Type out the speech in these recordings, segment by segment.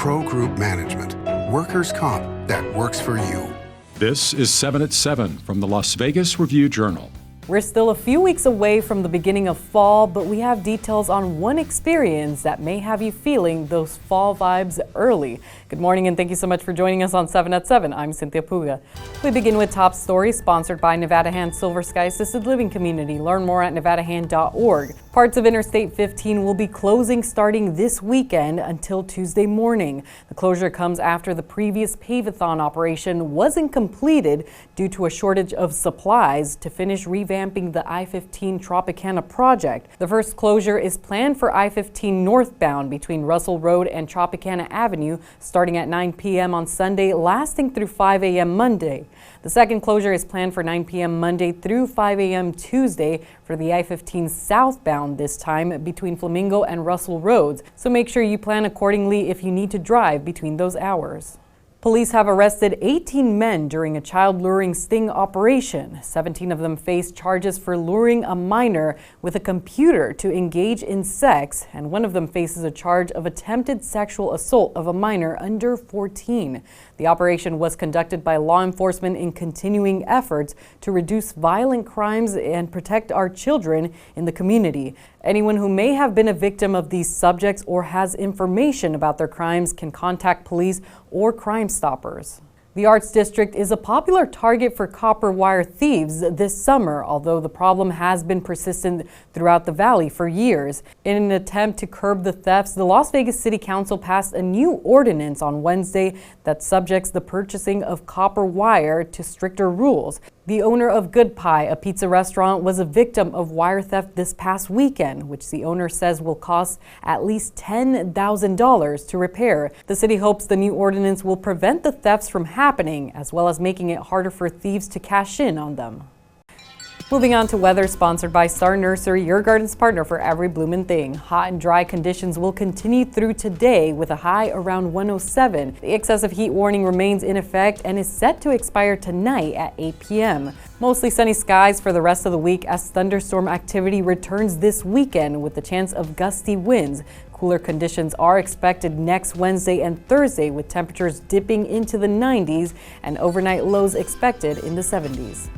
Pro Group Management. Workers' comp that works for you. This is 7 at 7 from the Las Vegas Review-Journal. We're still a few weeks away from the beginning of fall, but we have details on one experience that may have you feeling those fall vibes early. Good morning and thank you so much for joining us on 7 at 7. I'm Cynthia Puga. We begin with top stories sponsored by Nevada Hand Silver Sky Assisted Living Community. Learn more at nevadahand.org. Parts of Interstate 15 will be closing starting this weekend until Tuesday morning. The closure comes after the previous pave-a-thon operation wasn't completed due to a shortage of supplies to finish revamping the I-15 Tropicana project. The first closure is planned for I-15 northbound between Russell Road and Tropicana Avenue, starting at 9 p.m. on Sunday, lasting through 5 a.m. Monday. The second closure is planned for 9 p.m. Monday through 5 a.m. Tuesday for the I-15 southbound, this time between Flamingo and Russell Roads. So make sure you plan accordingly if you need to drive between those hours. Police have arrested 18 men during a child luring sting operation. 17 of them face charges for luring a minor with a computer to engage in sex, and one of them faces a charge of attempted sexual assault of a minor under 14. The operation was conducted by law enforcement in continuing efforts to reduce violent crimes and protect our children in the community. Anyone who may have been a victim of these subjects or has information about their crimes can contact police or Crime Stoppers. The Arts District is a popular target for copper wire thieves this summer, although the problem has been persistent throughout the valley for years. In an attempt to curb the thefts, the Las Vegas City Council passed a new ordinance on Wednesday that subjects the purchasing of copper wire to stricter rules. The owner of Good Pie, a pizza restaurant, was a victim of wire theft this past weekend, which the owner says will cost at least $10,000 to repair. The city hopes the new ordinance will prevent the thefts from happening, as well as making it harder for thieves to cash in on them. Moving on to weather, sponsored by Star Nursery, your garden's partner for every bloomin' thing. Hot and dry conditions will continue through today with a high around 107. The excessive heat warning remains in effect and is set to expire tonight at 8 p.m. Mostly sunny skies for the rest of the week as thunderstorm activity returns this weekend with the chance of gusty winds. Cooler conditions are expected next Wednesday and Thursday with temperatures dipping into the 90s and overnight lows expected in the 70s.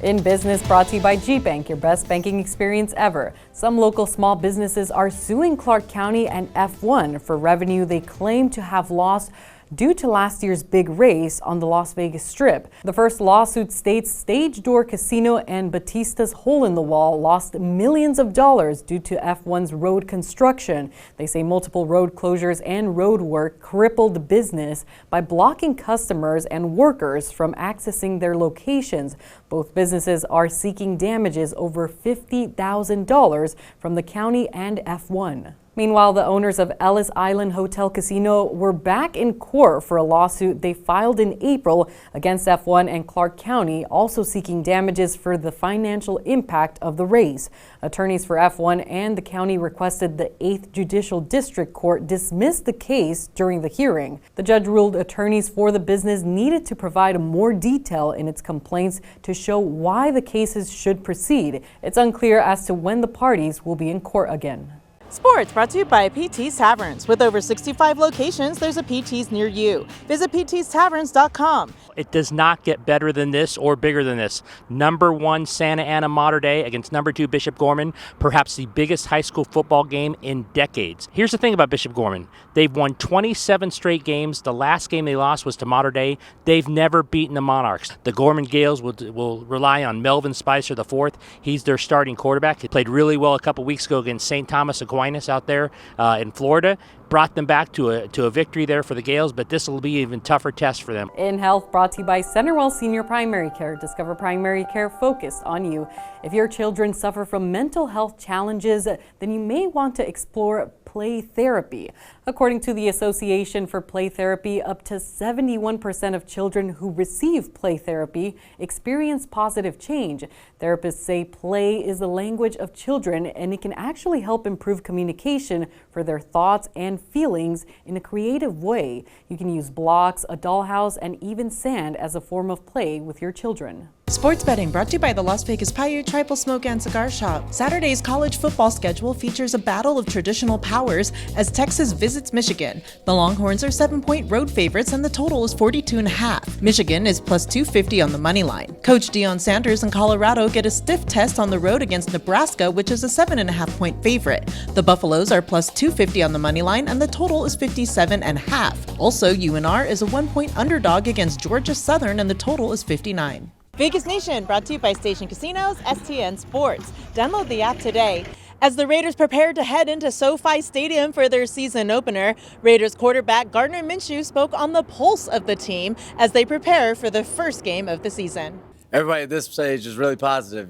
In business, brought to you by G-Bank, your best banking experience ever. Some local small businesses are suing Clark County and F1 for revenue they claim to have lost due to last year's big race on the Las Vegas Strip. The first lawsuit states Stage Door Casino and Batista's Hole in the Wall lost millions of dollars due to F1's road construction. They say multiple road closures and road work crippled the business by blocking customers and workers from accessing their locations. Both businesses are seeking damages over $50,000 from the county and F1. Meanwhile, the owners of Ellis Island Hotel Casino were back in court for a lawsuit they filed in April against F1 and Clark County, also seeking damages for the financial impact of the race. Attorneys for F1 and the county requested the 8th Judicial District Court dismiss the case during the hearing. The judge ruled attorneys for the business needed to provide more detail in its complaints to show why the cases should proceed. It's unclear as to when the parties will be in court again. Sports brought to you by PT's Taverns. With over 65 locations, there's a PT's near you. Visit ptstaverns.com. It does not get better than this or bigger than this. Number 1 Santa Ana Mater Dei against number 2 Bishop Gorman, perhaps the biggest high school football game in decades. Here's the thing about Bishop Gorman. They've won 27 straight games. The last game they lost was to Mater Dei. They've never beaten the Monarchs. The Gorman Gales will rely on Melvin Spicer IV. He's their starting quarterback. He played really well a couple weeks ago against St. Thomas Aquinas out there in Florida. Brought them back to a victory there for the Gales, but this will be an even tougher test for them. In Health, brought to you by Centerwell Senior Primary Care. Discover primary care focused on you. If your children suffer from mental health challenges, then you may want to explore play therapy. According to the Association for Play Therapy, up to 71% of children who receive play therapy experience positive change. Therapists say play is the language of children, and it can actually help improve communication for their thoughts and feelings in a creative way. You can use blocks, a dollhouse, and even sand as a form of play with your children. Sports betting brought to you by the Las Vegas Paiute Tribal Smoke and Cigar Shop. Saturday's college football schedule features a battle of traditional powers as Texas visits Michigan. The Longhorns are 7-point road favorites and the total is 42.5. Michigan is plus 250 on the money line. Coach Deion Sanders and Colorado get a stiff test on the road against Nebraska, which is a 7.5-point favorite. The Buffaloes are plus 250 on the money line and the total is 57.5. Also, UNR is a 1-point underdog against Georgia Southern and the total is 59. Vegas Nation, brought to you by Station Casinos, STN Sports. Download the app today. As the Raiders prepare to head into SoFi Stadium for their season opener, Raiders quarterback Gardner Minshew spoke on the pulse of the team as they prepare for the first game of the season. Everybody at this stage is really positive,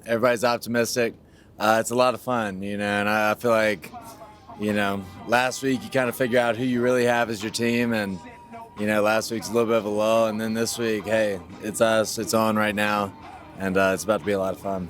Everybody's optimistic. It's a lot of fun, and I feel like, last week you kind of figure out who you really have as your team, and last week's a little bit of a lull, and then this week, hey, it's us, it's on right now, and it's about to be a lot of fun.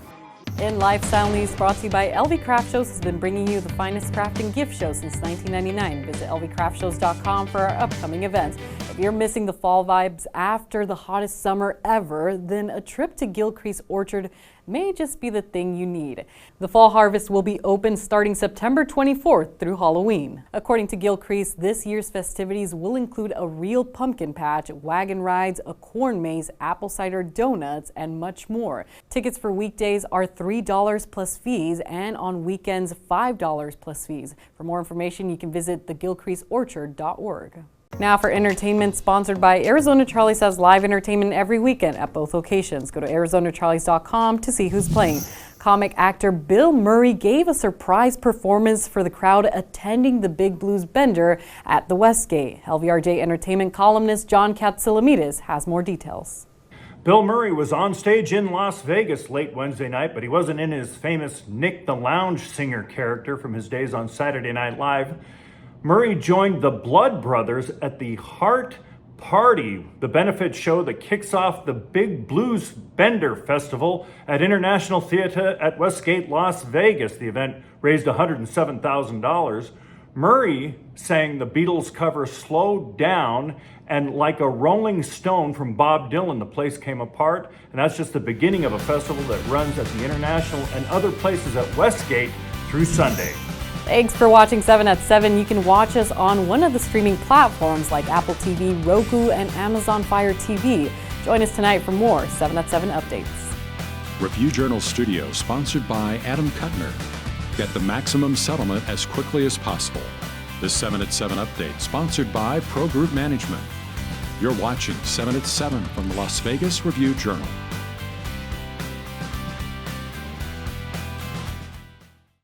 In Lifestyle News, brought to you by LV Craft Shows, has been bringing you the finest craft and gift show since 1999. Visit lvcraftshows.com for our upcoming events. If you're missing the fall vibes after the hottest summer ever, then a trip to Gilcrease Orchard may just be the thing you need. The fall harvest will be open starting September 24th through Halloween. According to Gilcrease, this year's festivities will include a real pumpkin patch, wagon rides, a corn maze, apple cider donuts, and much more. Tickets for weekdays are $3 plus fees, and on weekends $5 plus fees. For more information, you can visit thegilcreaseorchard.org. Now for entertainment, sponsored by Arizona Charlie's has live entertainment every weekend at both locations. Go to ArizonaCharlies.com to see who's playing. Comic actor Bill Murray gave a surprise performance for the crowd attending the Big Blues Bender at the Westgate. LVRJ entertainment columnist John Katsilamides has more details. Bill Murray was on stage in Las Vegas late Wednesday night, but he wasn't in his famous Nick the Lounge Singer character from his days on Saturday Night Live. Murray joined the Blood Brothers at the Heart Party, the benefit show that kicks off the Big Blues Bender Festival at International Theater at Westgate, Las Vegas. The event raised $107,000. Murray sang the Beatles cover Slow Down, and Like a Rolling Stone from Bob Dylan, the place came apart. And that's just the beginning of a festival that runs at the International and other places at Westgate through Sunday. Thanks for watching 7 at 7. You can watch us on one of the streaming platforms like Apple TV, Roku, and Amazon Fire TV. Join us tonight for more 7 at 7 updates. Review Journal Studio, sponsored by Adam Kuttner. Get the maximum settlement as quickly as possible. The 7 at 7 update, sponsored by Pro Group Management. You're watching 7 at 7 from the Las Vegas Review Journal.